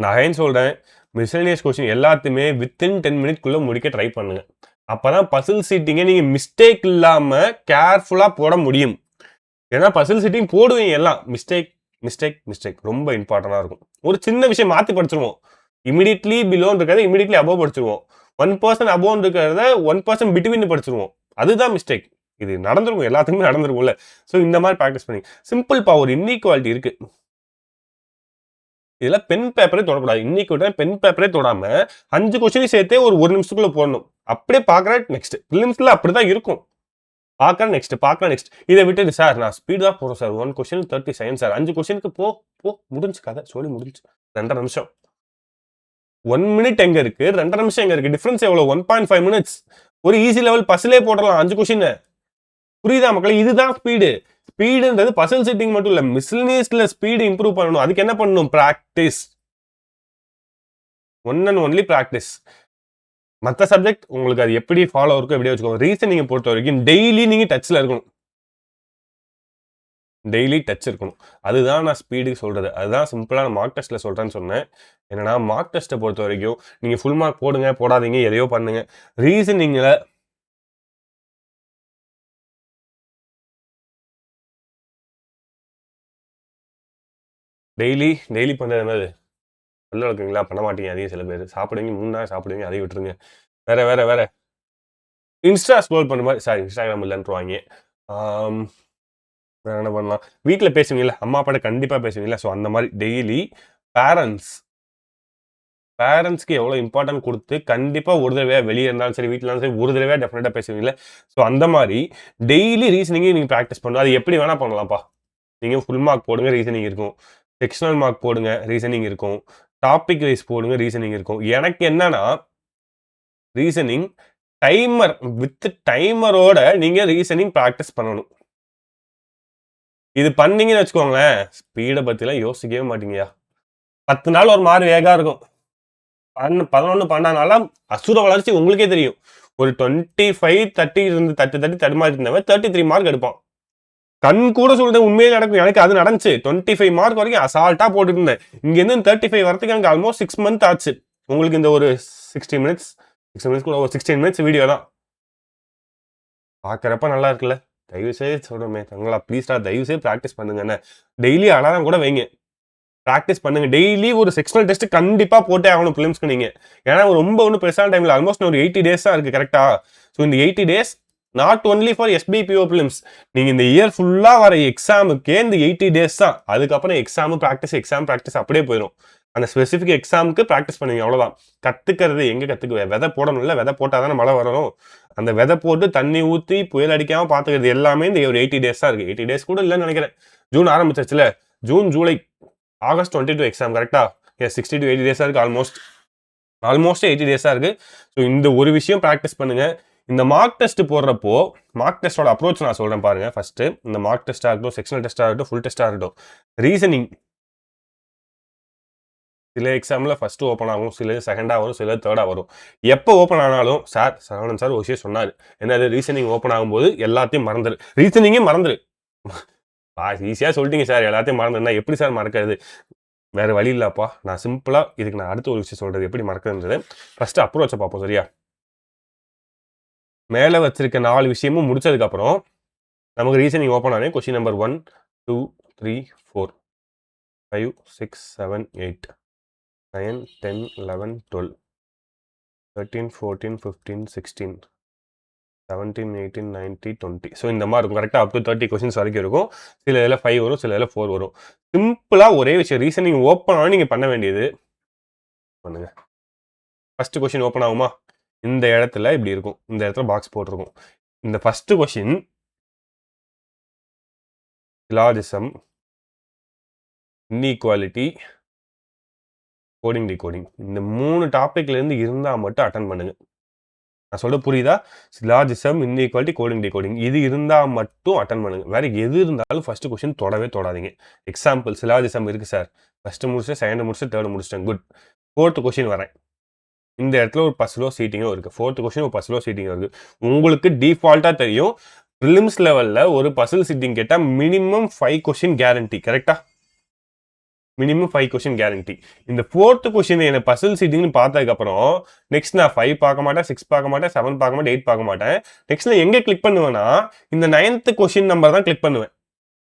நான் ஏன் சொல்றேன், மிஸ்லேனியஸ் கொஸ்டின் எல்லாத்தையுமே வித்தின் 10 மினிட்குள்ள முடிக்க ட்ரை பண்ணுங்க. அப்பதான் பசில் சீட்டிங்கை நீங்க மிஸ்டேக் இல்லாம கேர்ஃபுல்லா போட முடியும். ஏன்னா பசில் சீட்டிங் போடுவீங்க எல்லாம் மிஸ்டேக் ரொம்ப இம்பார்ட்டண்டா இருக்கும். ஒரு சின்ன விஷயம் மாத்தி படிச்சிருவோம். இமிடியட்லி பிலோன்னு இருக்கிறத இமிடியட்லி அபோவ் படிச்சிருவோம். 1% அபோவ் இருக்கிறத 1% பிட்வீன் படிச்சிருவோம். அதுதான் மிஸ்டேக். இது நடந்திருக்கும், எல்லாத்துக்குமே நடந்திருக்கும்ல. ஸோ இந்த மாதிரி ப்ராக்டிஸ் பண்ணி சிம்பிள்ப்பா. ஒரு இன்இக்வாலிட்டி இருக்கு. இதுல பென் பேப்பரே தொடக்கூடாது. இன்னைக்கு பென் பேப்பரே தொடாம 5 கொஸ்டின் சேர்த்தே ஒரு நிமிஷத்துக்குள்ள போடணும். அப்படியே பார்க்கற நெக்ஸ்ட் பிலிம்ஸ்ல அப்படிதான் இருக்கும். பார்க்கற நெக்ஸ்ட் இதை விட்டு சார் நான் ஸ்பீட் தான் போறோம் சார், 1 கொஸ்டின் 30 செகண்ட் சார், 5 கொஸ்டினுக்கு போ முடிஞ்சு கதை சொல்லி முடிஞ்சு. 2.5 நிமிஷம். 1 மினிட் எங்க இருக்கு, 2.5 நிமிஷம் எங்க இருக்கு? டிஃபரன்ஸ் எவ்வளவு? 1.5 மினிட்ஸ். ஒரு ஈஸி லெவல் பசிலே போடலாம் 5 கொஸ்டின். புரியுதா மக்களே? இதுதான் ஸ்பீடு. ஸ்பீடுன்றது பசில் செட்டிங் மட்டும் இல்ல, மிஸ்லினியஸ்ல ஸ்பீடு இம்ப்ரூவ் பண்ணணும். அதுக்கு என்ன பண்ணணும்? Practice. One and only practice. மற்ற சப்ஜெக்ட் உங்களுக்கு அது எப்படி ஃபாலோ இருக்கும் எப்படி வச்சுக்கோங்க. ரீசனிங்கை பொறுத்த வரைக்கும் டெய்லி நீங்க டச்ல இருக்கணும். டெய்லி டச் இருக்கணும். அதுதான் நான் ஸ்பீடுக்கு சொல்றது. அதுதான் சிம்பிளான மார்க் டெஸ்ட்ல சொல்றேன்னு சொன்னேன். என்னன்னா மார்க் டெஸ்ட்டை பொறுத்த வரைக்கும் நீங்க ஃபுல் மார்க் போடுங்க, போடாதீங்க, எதையோ பண்ணுங்க. ரீசனிங்ல டெய்லி பண்றது என்னது? நல்லா இருக்குங்களா? பண்ண மாட்டீங்க. அதையும் சில பேர் சாப்பிடுவீங்க, 3 நாள் சாப்பிடுவீங்க, அதையும் விட்டுருங்க. வேற இன்ஸ்டா ஸ்க்ரோல் பண்ண மாதிரி. சாரி, இன்ஸ்டாகிராம் இல்லைன்றுவாங்க. வேற என்ன பண்ணலாம்? வீட்டில் பேசுவீங்கல்ல, அம்மா அப்பாட்ட கண்டிப்பாக பேசுவீங்களா? ஸோ அந்த மாதிரி டெய்லி பேரண்ட்ஸ்க்கு எவ்வளோ இம்பார்ட்டன்ட் கொடுத்து கண்டிப்பாக ஒரு தடவையா வெளியே இருந்தாலும் சரி, வீட்டில் இருந்தாலும் சரி, ஒரு தடவையா டெஃபினட்டாக பேசுவீங்களா? ஸோ அந்த மாதிரி டெய்லி ரீசனிங்கே நீங்கள் ப்ராக்டிஸ் பண்ணணும். அது எப்படி வேணால் பண்ணலாம்ப்பா. நீங்கள் ஃபுல் மார்க் போடுங்க, ரீசனிங் இருக்கும். செக்ஷனல் மார்க் போடுங்க, ரீசனிங் இருக்கும். டாபிக் வைஸ் போடுங்க, ரீசனிங் இருக்கும். எனக்கு என்னன்னா ரீசனிங் டைமரோட நீங்க ரீசனிங் ப்ராக்டிஸ் பண்ணணும். இது பண்ணீங்கன்னு வச்சுக்கோங்களேன், ஸ்பீடை பத்திலாம் யோசிக்கவே மாட்டீங்கயா. 10 நாள் ஒரு மாதிரி வேகா இருக்கும். 11 12 நாளா அசுர வளர்ச்சி உங்களுக்கே தெரியும். ஒரு 25 30 இருந்து தடுமாறி இருந்தவன் 33 மார்க் எடுப்பான். கண் கூட சொல்றேன், உண்மையிலே நடக்கும். எனக்கு அது நடந்துச்சு. 25 மார்க் வரைக்கும் அசால்ட்டா போட்டுட்டு இருந்தேன். இங்க இருந்து 35 வரதுக்கு எனக்கு ஆல்மோஸ்ட் 6 மந்த் ஆச்சு. உங்களுக்கு இந்த ஒரு 16 மினிட்ஸ் வீடியோ தான் பாக்குறப்ப நல்லா இருக்குல்ல. தயவுசெய்து சொல்றோமே தங்களா, ப்ளீஸ்டா தயவுசெய்து ப்ராக்டிஸ் பண்ணுங்க. என்ன டெய்லி அலாரம் கூட வைங்க, ப்ராக்டிஸ் பண்ணுங்க. டெய்லி ஒரு செக்ஷனல் டெஸ்ட் கண்டிப்பா போட்டே ஆகணும் பிலிம்ஸ்க்கு நீங்க. ஏன்னா ரொம்ப ஒன்றும் பெருசான டைம்ல ஆல்மோஸ்ட் ஒரு 80 டேஸ் தான் இருக்கு, கரெக்டா? ஸோ இந்த 80 days not only for SBPO films. நீங்க இந்த இயர் ஃபுல்லா வர எக்ஸாமுக்கே இந்த 80 டேஸ் தான். அதுக்கப்புறம் எக்ஸாம் ப்ராக்டிஸ் அப்படியே போயிடும். அந்த ஸ்பெசிஃபிக் எக்ஸாமுக்கு ப்ராக்டிஸ் பண்ணுவீங்க, அவ்வளோதான். கத்துக்கிறது எங்க கத்துக்குவேன்? விதை போடணும்ல, விதை போட்டால் தானே மழை வரணும். அந்த விதை போட்டு தண்ணி ஊற்றி புயல் அடிக்காம பார்த்துக்கிறது எல்லாமே இந்த ஒரு 80 டேஸ் தான் இருக்கு. 80 டேஸ் கூட இல்லைன்னு நினைக்கிறேன். ஜூன் ஆரம்பிச்சிருச்சுல, ஜூன் ஜூலை ஆகஸ்ட் 22 எக்ஸாம், கரெக்டா? 60 to 80 டேஸாக இருக்குது, ஆல்மோஸ்ட் 80 டேஸாக இருக்குது. ஸோ இந்த ஒரு விஷயம் ப்ராக்டிஸ் பண்ணுங்கள். இந்த மார்க் டெஸ்ட் போடுறப்போ மார்க் டெஸ்ட்டோட அப்ரோச் நான் சொல்கிறேன் பாருங்கள். ஃபஸ்ட்டு இந்த மார்க் டெஸ்ட்டாக இருக்கட்டும், செக்ஷனல் டெஸ்ட்டாக இருக்கட்டும், ஃபுல் டெஸ்ட்டாக இருக்கட்டும், ரீசனிங் சில எக்ஸாமில் ஃபஸ்ட்டு ஓப்பன் ஆகும், சில செகண்டாக வரும், சில தேர்டாக வரும். எப்போ ஓப்பன் ஆனாலும் சரவணன் சார் ஒரு விஷயம் சொன்னார், என்னது ரீசனிங் ஓப்பன் ஆகும்போது எல்லாத்தையும் மறந்துடு, ரீசனிங்கே மறந்துடு. ஈஸியாக சொல்லிட்டீங்க சார், எல்லாத்தையும் மறந்துடுனா எப்படி சார் மறக்கிறது? வேறு வழி இல்லைப்பா. நான் சிம்பிளாக இதுக்கு நான் அடுத்த ஒரு விஷயம் சொல்கிறது எப்படி மறக்கிறதுன்றது. ஃபஸ்ட்டு அப்ரோச்சை பார்ப்போம். சரியா? மேலே வச்சிருக்க 4 விஷயமும் முடிச்சதுக்கப்புறம் நமக்கு ரீசனிங் ஓப்பன் ஆனே கொஸ்டின் நம்பர் 1, 2, 3, 4, 5, 6, 7, 8, 9, 10, 11, 12, 13, 14, 15, 16, 17, 18, 19, 20. ஸோ இந்த மாதிரி இருக்கும். கரெக்டாக அப் டு 30 கொஸ்டின்ஸ் வரைக்கும் இருக்கும். சில இதில் 5 வரும், சில இதில் 4 வரும். சிம்பிளாக ஒரே விஷயம், ரீசனிங் ஓப்பன் ஆனால் நீங்கள் பண்ண வேண்டியது பண்ணுங்க. ஃபஸ்ட்டு கொஸ்டின் ஓப்பன் ஆகுமா? இந்த இடத்துல இப்படி இருக்கும், இந்த இடத்துல பாக்ஸ் போட்டிருக்கும். இந்த first question syllogism, inequality, coding decoding, இந்த 3 டாபிக்லேருந்து இருந்தால் மட்டும் அட்டன் பண்ணுங்க. நான் சொல்ல புரியுதா? சிலாஜிசம், இன்இக்வாலிட்டி, கோடிங் டிகோடிங் இது இருந்தால் மட்டும் அட்டன் பண்ணுங்க. வேறு எது இருந்தாலும் ஃபஸ்ட்டு கொஸ்டின் தொடவே தொடாதீங்க. எக்ஸாம்பிள் சிலாஜிசம் இருக்குது சார், ஃபஸ்ட்டு முடிச்சுட்டு, செகண்ட் முடிச்சுட்டு, தேர்டு முடிச்சிட்டேன், குட். 4th கொஸ்டின் வரேன். இந்த இடத்துல ஒரு பஸ்லோ சீட்டிங்கோ இருக்குது. 4th கொஸ்டின் ஒரு பஸ்லோ சீட்டிங்கோ இருக்குது. உங்களுக்கு டிஃபால்ட்டாக தெரியும், ப்ரிலிம்ஸ் லெவலில் ஒரு பசில் சீட்டிங் கேட்டால் மினிமம் 5 கொஸ்டின் கேரண்டி. கரெக்டாக? Minimum 5 question guarantee. இந்த 4th கொஸ்டின் என்ன பசில் சீட்டிங்னு பார்த்ததுக்கப்புறம் நெக்ஸ்ட் நான் 5 பார்க்க மாட்டேன், 6 பார்க்க மாட்டேன், 7 பார்க்க மாட்டேன், 8 பார்க்க மாட்டேன். நெக்ஸ்ட் நான் எங்கே கிளிக் பண்ணுவேன்னா இந்த 9th கொஸ்டின் நம்பர் தான் கிளிக் பண்ணுவேன்.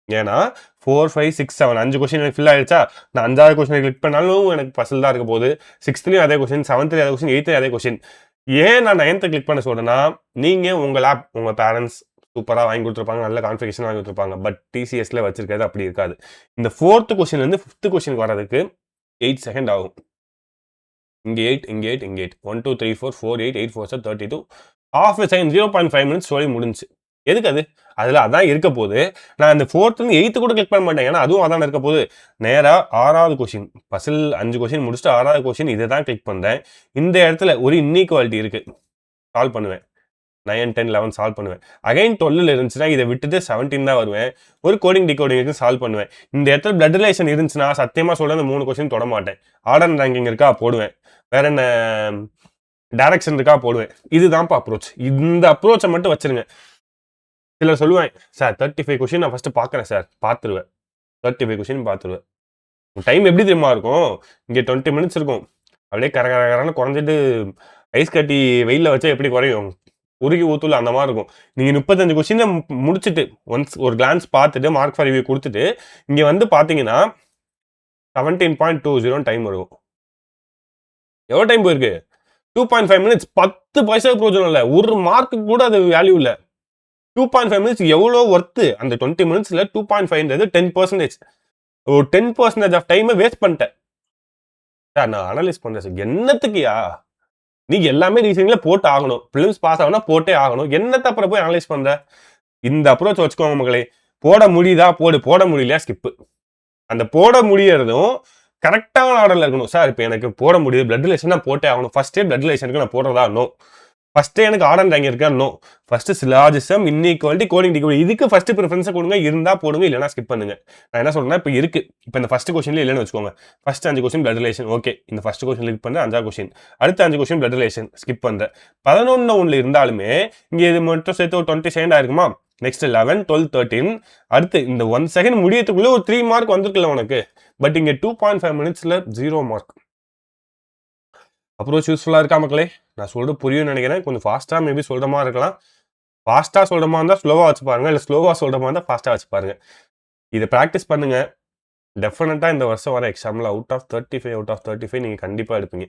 ஏன்னா 4, 5, 6, 7 5 கொஸ்டின் எனக்கு ஃபில் ஆயிடுச்சா, நான் 5வது கொஸ்டின் கிளிக் பண்ணாலும் எனக்கு பசில் தான் இருக்க போகுது. 6த்லேயும் அதே கொஸ்டின், 7த்லேயும் அதே கொஸ்டின், 8த்லேயும் அதே கொஸ்டின். ஏன் நான் 9th கிளிக் பண்ண சொல்றேன்னா, நீங்கள் உங்கள் ஆப் உங்கள் பேரண்ட்ஸ் சூப்பராக வாங்கி கொடுத்துருப்பாங்க, நல்ல கான்ஃபிகரேஷன் வாங்கி கொடுத்துருப்பாங்க. பட் டிசிஎஸ்ல வச்சிருக்கிறது அப்படி இருக்காது. இந்த 4th கொஸ்டின்லேருந்து 5th கொஸ்டின் வரதுக்கு 8 செகண்ட் ஆகும். இங்கே 8, இங்கே 8, இங்கே 8, 1, 2, 3, 4, 4, 8, 8, 4, 32, half a second, 0.5 minutes story முடிஞ்சு. எதுக்கு அது? அதில் அதான் இருக்க போது. நான் இந்த 4th-லேருந்து 8th கூட கிளிக் பண்ண மாட்டேன், ஏன்னா அதுவும் அதான் இருக்க போது. நேராக 6வது கொஸ்டின், பசில் 5 கொஸ்டின் முடிச்சுட்டு 6வது கொஸ்டின் இதை தான் கிளிக் பண்ணுறேன். இந்த இடத்துல ஒரு இன்இக்வாலிட்டி இருக்குது, சால்வ் பண்ணுவேன். 9, 10, 11 சால்வ் பண்ணுவேன். அகைன் 12 இருந்துச்சுன்னா இதை விட்டுட்டு 17 தான் வருவேன். ஒரு கோடிங் டிகோடிங்க்கு சால்வ் பண்ணுவேன். இந்த இடத்துல பிளட் ரிலேஷன் இருந்துச்சுன்னா சத்தியமாக சொல்ல அந்த 3 கொஸ்டின் தொட மாட்டேன். ஆர்டர் ரேங்கிங் இருக்கா போடுவேன், வேற என்ன டைரக்ஷன் இருக்கா போடுவேன். இதுதான்ப்பா அப்ரோச். இந்த அப்ரோச்சை மட்டும் வச்சிருங்க. சிலர் சொல்லுவேன், சார் 35 கொஸ்டின் நான் ஃபஸ்ட்டு பார்க்குறேன் சார், பார்த்துருவேன். 35 கொஸ்டின் பார்த்துருவேன். டைம் எப்படி தெரியுமா இருக்கும்? இங்கே 20 மினிட்ஸ் இருக்கும், அப்படியே கரகரன்னு குறைஞ்சிட்டு ஐஸ் கட்டி வெயிலில் வச்சா எப்படி குறையும், உருகி ஊத்துல அந்த மாதிரி இருக்கும். நீங்கள் 35 கொஸ்டினை முடிச்சுட்டு ஒன்ஸ் ஒரு கிளான்ஸ் பார்த்துட்டு மார்க் ஃபார் ரிவ்யூ கொடுத்துட்டு இங்கே வந்து பார்த்தீங்கன்னா 17.20 டைம் வரும். எவ்வளோ டைம் போயிருக்கு? 2.5 மினிட்ஸ். 10 பைசாவுக்கு பிரோஜனம் இல்லை, ஒரு மார்க்கு கூட அது வேல்யூ இல்லை. 2.5 மினிட்ஸ் எவ்வளோ ஒர்த்து? அந்த 20 மினிட்ஸில் 2.5ன்றது 10%. ஒரு 10% ஆஃப் டைமை வேஸ்ட் பண்ணிட்டேன் சார். நான் அனலைஸ் பண்ணுறேன் சார். என்னத்துக்குயா? நீ எல்லாமே ரீசனிங்ல போட்டு ஆகணும், பிலிம்ஸ் பாஸ் ஆகணும், போட்டே ஆகணும். என்னத்தை அப்புறம் போய் அனலைஸ் பண்ற? இந்த அப்ரோச் வச்சுக்கோங்க மகளே. போட முடியுதா போடு, போட முடியலையா ஸ்கிப்பு. அந்த போட முடியறதும் கரெக்டான ஆர்டர்ல இருக்கணும். சார் இப்போ எனக்கு போட முடியுது, பிளட் ரிலேஷன் தான் போட்டே ஆகணும். ஃபர்ஸ்டே பிளட் ரிலேஷனுக்கு நான் போடுறதா? நோ. ஃபர்ஸ்டே எனக்கு ஆர்டர் ரேங்க் இருக்கா? No. First syllogism, inequality, coding decoding இதுக்கு ஃபர்ஸ்ட் ப்ரிஃபரன்ஸை கொடுங்க. இருந்தா போடுங்க, இல்லைனா ஸ்கிப் பண்ணுங்க. நான் என்ன சொல்றேன்னா, இப்போ இருக்கு, இப்போ இந்த ஃபர்ஸ்ட் கொஸ்டின்ல இல்லைன்னு வச்சுக்கோங்க. First 5 question blood relation, okay. இந்த ஃபர்ஸ்ட் கொஸ்டின் கிளிக் பண்ண 5வது கொஸ்டின், அடுத்த 5 கொஸ்டின் பிளட் ரிலேஷன் ஸ்கிப் பண்றேன். 11 இருந்தாலுமே இங்க இது மட்டும் சேர்த்து ஒரு 20 செகண்ட் ஆயிருக்குமா? நெக்ஸ்ட் 11, 12, 13, அடுத்து இந்த 1 செகண்ட் முடியறதுக்குள்ள ஒரு 3 மார்க் வந்திருக்குல்ல உனக்கு. பட் இங்க 2.5 மினிட்ஸ்ல 0 மார்க். அப்ரோச் யூஸ்ஃபுல்லாக இருக்கா மக்களே? நான் சொல்கிறது புரியும்னு நினைக்கிறேன். கொஞ்சம் ஃபாஸ்ட்டாக மேபி சொல்கிற மாதிரி இருக்கலாம். ஃபாஸ்ட்டாக சொல்கிற மாதிரி இருந்தால் ஸ்லோவாக வச்சு பாருங்கள், இல்லை ஸ்லோவாக சொல்கிற மாதிரி இருந்தால் ஃபாஸ்ட்டாக வச்சு பாருங்கள். இதை ப்ராக்டிஸ் பண்ணுங்கள். டெஃபினட்டாக இந்த வருஷம் வர எக்ஸாமில் அவுட் ஆஃப் 35 நீங்கள் கண்டிப்பாக எடுப்பீங்க.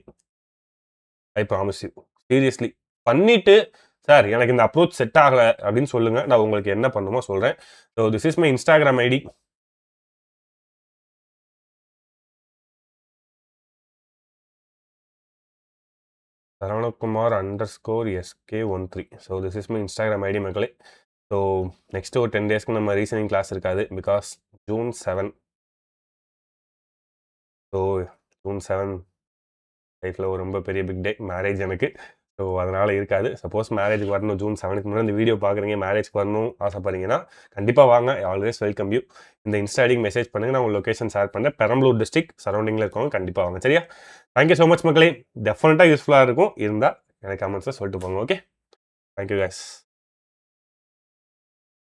I promise you. சீரியஸ்லி பண்ணிவிட்டு சார் எனக்கு இந்த அப்ரோச் செட் ஆகலை அப்படின்னு சொல்லுங்கள். நான் உங்களுக்கு என்ன பண்ணுமோ சொல்கிறேன். So this is my Instagram ID. Sarvanakumar _ SK13. So this is my Instagram ID மக்களே. ஸோ நெக்ஸ்ட் ஒரு 10 டேஸ்க்கு நம்ம ரீசனிங் கிளாஸ் இருக்காது, பிகாஸ் June 7. ஸோ ஜூன் 7 லைஃப்பில் ஒரு ரொம்ப பெரிய பிக் டே, மேரேஜ் எனக்கு. ஸோ அதனால் இருக்காது. சப்போஸ் மேரேஜுக்கு வரணும், ஜூன் 7க்கு முன்னாடி இந்த வீடியோ பார்க்குறீங்க, மேரேஜ்க்கு வரணும் ஆசைப்படுறீங்கன்னா கண்டிப்பாக வாங்க. Always welcome you. இந்த இன்ஸ்டா ஐடிக்கு மெசேஜ் பண்ணுங்கள், நான் உங்கள் லொக்கேஷன் ஷேர் பண்ணுறேன். பெரம்பலூர் டிஸ்ட்ரிக்ட் சரௌண்டிங்கில் இருக்கவங்க கண்டிப்பாக வாங்க. சரியா? தேங்க்யூ ஸோ மச் மக்களே. டெஃபினட்டாக யூஸ்ஃபுல்லாக இருக்கும். இருந்தால் எனக்கு கமெண்ட்ஸில் சொல்லிட்டு போங்க. Okay, thank you guys.